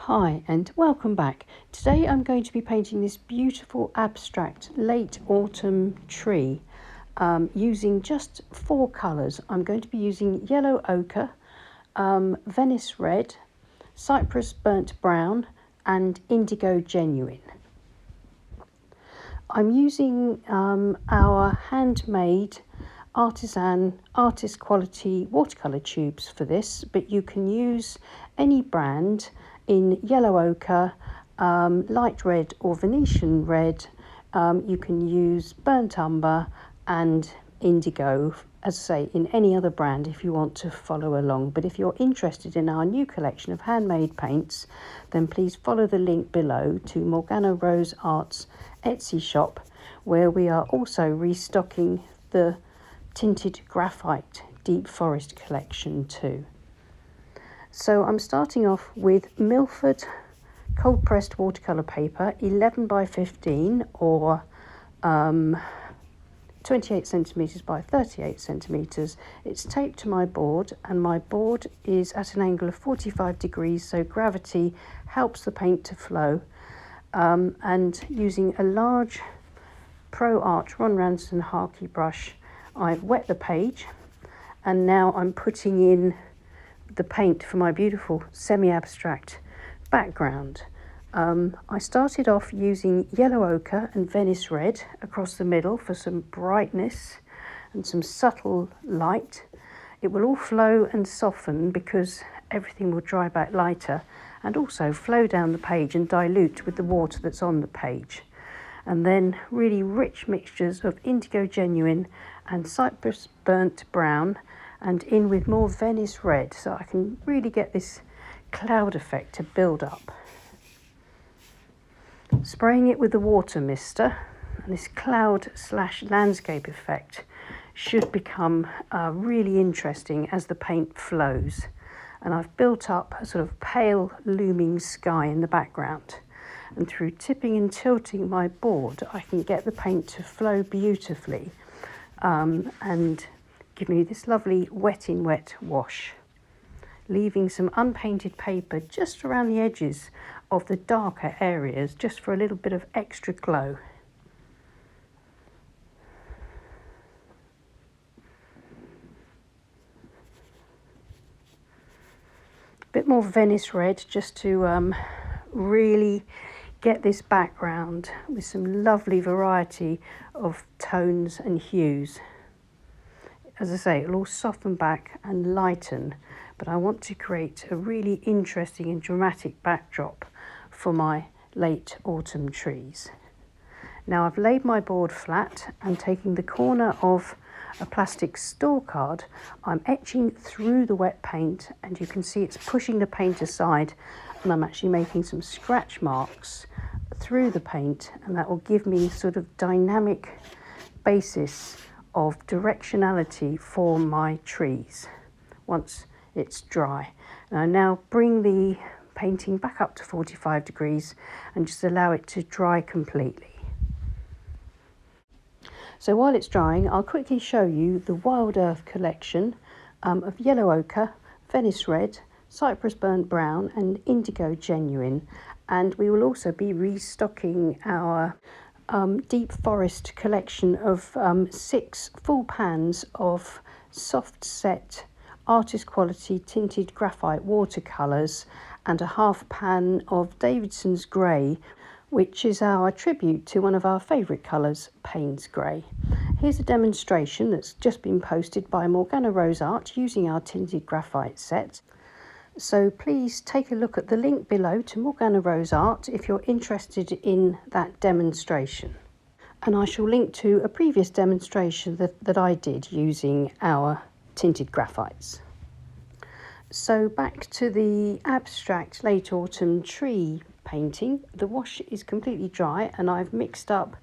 Hi and welcome back. Today I'm going to be painting this beautiful abstract late autumn tree using just 4 colours. I'm going to be using yellow ochre, Venice Red, Cyprus burnt brown and Indigo genuine. I'm using our handmade artist quality watercolour tubes for this, but you can use any brand in yellow ochre, light red or Venetian red. You can use burnt umber and indigo, as I say, in any other brand if you want to follow along. But if you're interested in our new collection of handmade paints, then please follow the link below to Morgana Rose Art's Etsy shop, where we are also restocking the Tinted Graphite Deep Forest collection too. So I'm starting off with Milford cold pressed watercolour paper, 11 by 15 or 28 centimetres by 38 centimetres. It's taped to my board, and my board is at an angle of 45 degrees, so gravity helps the paint to flow. And using a large Pro Art Ron Ranson Harkey brush, I've wet the page, and now I'm putting in the paint for my beautiful semi-abstract background. I started off using yellow ochre and Venice Red across the middle for some brightness and some subtle light. It will all flow and soften because everything will dry back lighter, and also flow down the page and dilute with the water that's on the page. And then really rich mixtures of Indigo genuine and Cyprus burnt brown, and in with more Venice Red, so I can really get this cloud effect to build up. Spraying it with the water mister, and this cloud / landscape effect should become really interesting as the paint flows. And I've built up a sort of pale looming sky in the background, and through tipping and tilting my board I can get the paint to flow beautifully and give me this lovely wet in wet wash, leaving some unpainted paper just around the edges of the darker areas, just for a little bit of extra glow. A bit more Venice Red just to really get this background with some lovely variety of tones and hues. As I say, it'll all soften back and lighten, but I want to create a really interesting and dramatic backdrop for my late autumn trees. Now I've laid my board flat, and taking the corner of a plastic store card, I'm etching through the wet paint, and you can see it's pushing the paint aside, and I'm actually making some scratch marks through the paint, and that will give me sort of dynamic basis of directionality for my trees once it's dry. And I now bring the painting back up to 45 degrees and just allow it to dry completely. So while it's drying, I'll quickly show you the Wild Earth collection of yellow ochre, Venice Red, Cyprus burnt brown and Indigo genuine. And we will also be restocking our Deep Forest collection of 6 full pans of soft set artist quality tinted graphite watercolours, and a half pan of Davidson's grey, which is our tribute to one of our favourite colours, Payne's grey. Here's a demonstration that's just been posted by Morgana Rose Art using our tinted graphite set. So please take a look at the link below to Morgana Rose Art if you're interested in that demonstration. And I shall link to a previous demonstration that I did using our tinted graphites. So back to the abstract late autumn tree painting. The wash is completely dry, and I've mixed up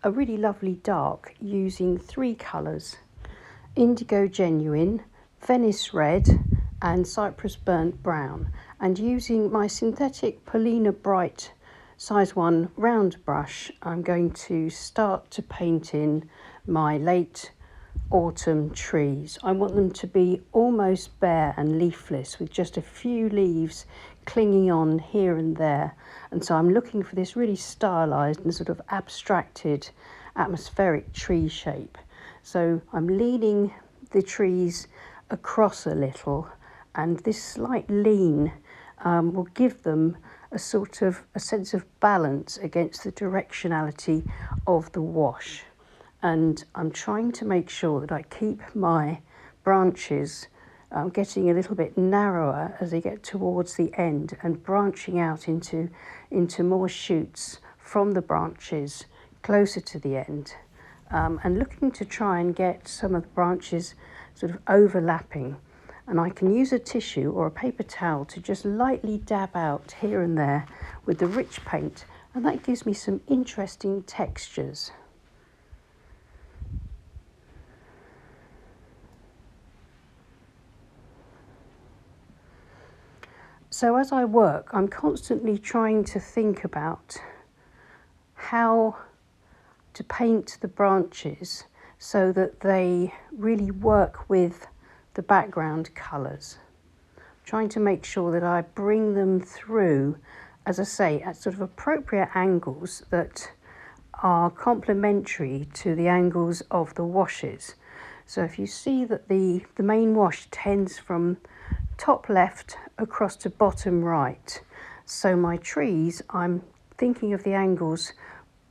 a really lovely dark using 3 colours: Indigo genuine, Venice Red and Cyprus burnt brown, and using my synthetic Polina Bright size 1 round brush, I'm going to start to paint in my late autumn trees. I want them to be almost bare and leafless, with just a few leaves clinging on here and there. And so I'm looking for this really stylized and sort of abstracted atmospheric tree shape. So I'm leaning the trees across a little, and this slight lean will give them a sense of balance against the directionality of the wash. And I'm trying to make sure that I keep my branches getting a little bit narrower as they get towards the end, and branching out into more shoots from the branches closer to the end, and looking to try and get some of the branches sort of overlapping. And I can use a tissue or a paper towel to just lightly dab out here and there with the rich paint, and that gives me some interesting textures. So as I work, I'm constantly trying to think about how to paint the branches so that they really work with the background colours. Trying to make sure that I bring them through, as I say, at sort of appropriate angles that are complementary to the angles of the washes. So if you see that the main wash tends from top left across to bottom right, so my trees, I'm thinking of the angles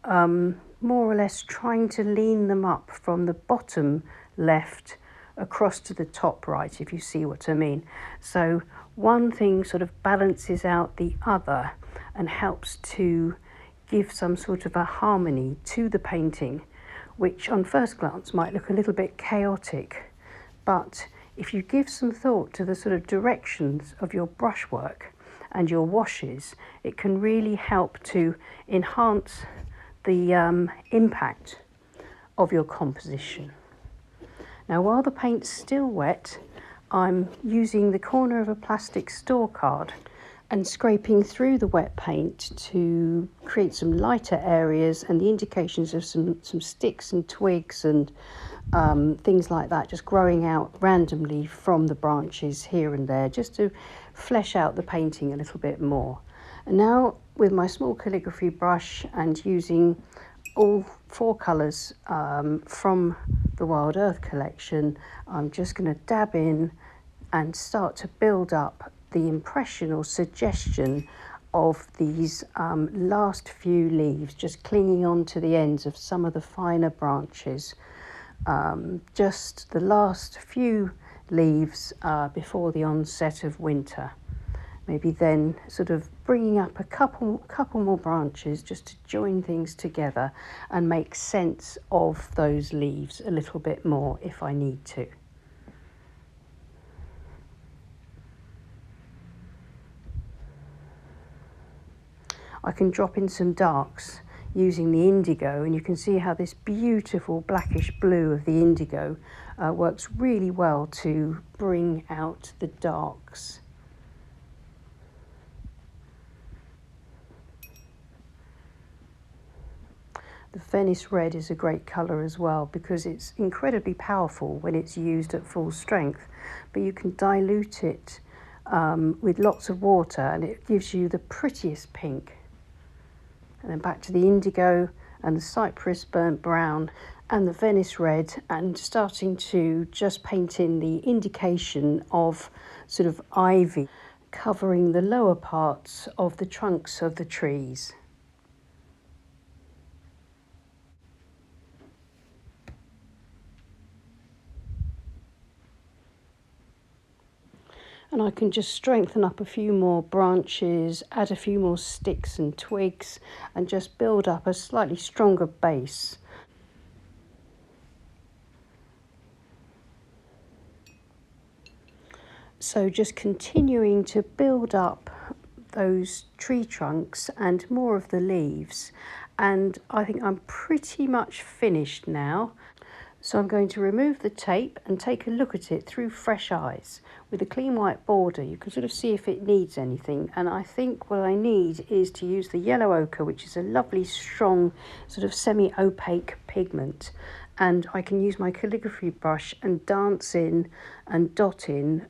more or less trying to lean them up from the bottom left across to the top right, if you see what I mean. So one thing sort of balances out the other and helps to give some sort of a harmony to the painting, which on first glance might look a little bit chaotic, but if you give some thought to the sort of directions of your brushwork and your washes, it can really help to enhance the impact of your composition. Now, while the paint's still wet, I'm using the corner of a plastic store card and scraping through the wet paint to create some lighter areas and the indications of some sticks and twigs and things like that, just growing out randomly from the branches here and there, just to flesh out the painting a little bit more. And now with my small calligraphy brush and using all 4 colours from the Wild Earth collection, I'm just going to dab in and start to build up the impression or suggestion of these last few leaves, just clinging on to the ends of some of the finer branches. Just the last few leaves before the onset of winter. Maybe then sort of bringing up a couple more branches just to join things together and make sense of those leaves a little bit more if I need to. I can drop in some darks using the indigo, and you can see how this beautiful blackish blue of the indigo works really well to bring out the darks. The Venice Red is a great colour as well because it's incredibly powerful when it's used at full strength, but you can dilute it with lots of water and it gives you the prettiest pink. And then back to the indigo and the Cyprus burnt brown and the Venice Red, and starting to just paint in the indication of sort of ivy covering the lower parts of the trunks of the trees. And I can just strengthen up a few more branches, add a few more sticks and twigs, and just build up a slightly stronger base. So just continuing to build up those tree trunks and more of the leaves. And I think I'm pretty much finished now. So I'm going to remove the tape and take a look at it through fresh eyes. With a clean white border, you can sort of see if it needs anything. And I think what I need is to use the yellow ochre, which is a lovely, strong, sort of semi-opaque pigment, and I can use my calligraphy brush and dance in and dot in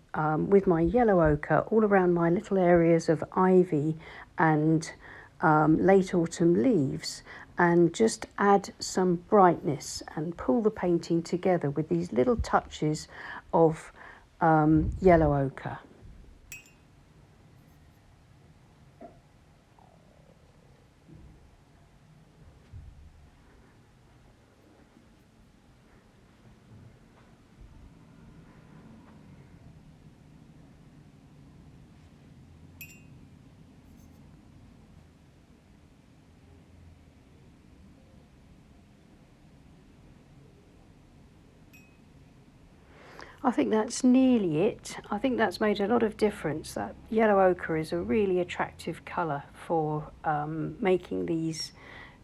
with my yellow ochre all around my little areas of ivy and late autumn leaves, and just add some brightness and pull the painting together with these little touches of yellow ochre. I think that's nearly it. I think that's made a lot of difference. That yellow ochre is a really attractive colour for making these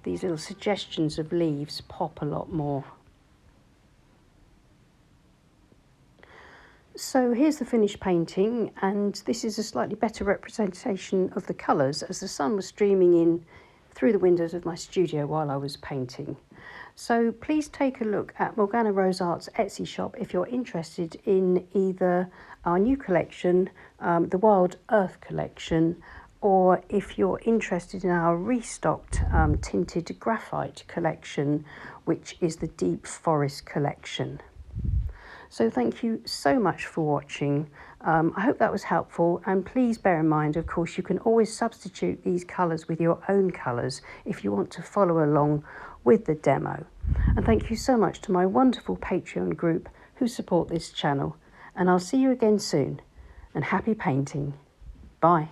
little suggestions of leaves pop a lot more. So here's the finished painting, and this is a slightly better representation of the colours as the sun was streaming in through the windows of my studio while I was painting. So please take a look at Morgana Rose Art's Etsy shop if you're interested in either our new collection, the Wild Earth collection, or if you're interested in our restocked Tinted Graphite collection, which is the Deep Forest collection. So thank you so much for watching. I hope that was helpful, and please bear in mind, of course, you can always substitute these colours with your own colours if you want to follow along with the demo. And thank you so much to my wonderful Patreon group who support this channel, and I'll see you again soon, and happy painting. Bye.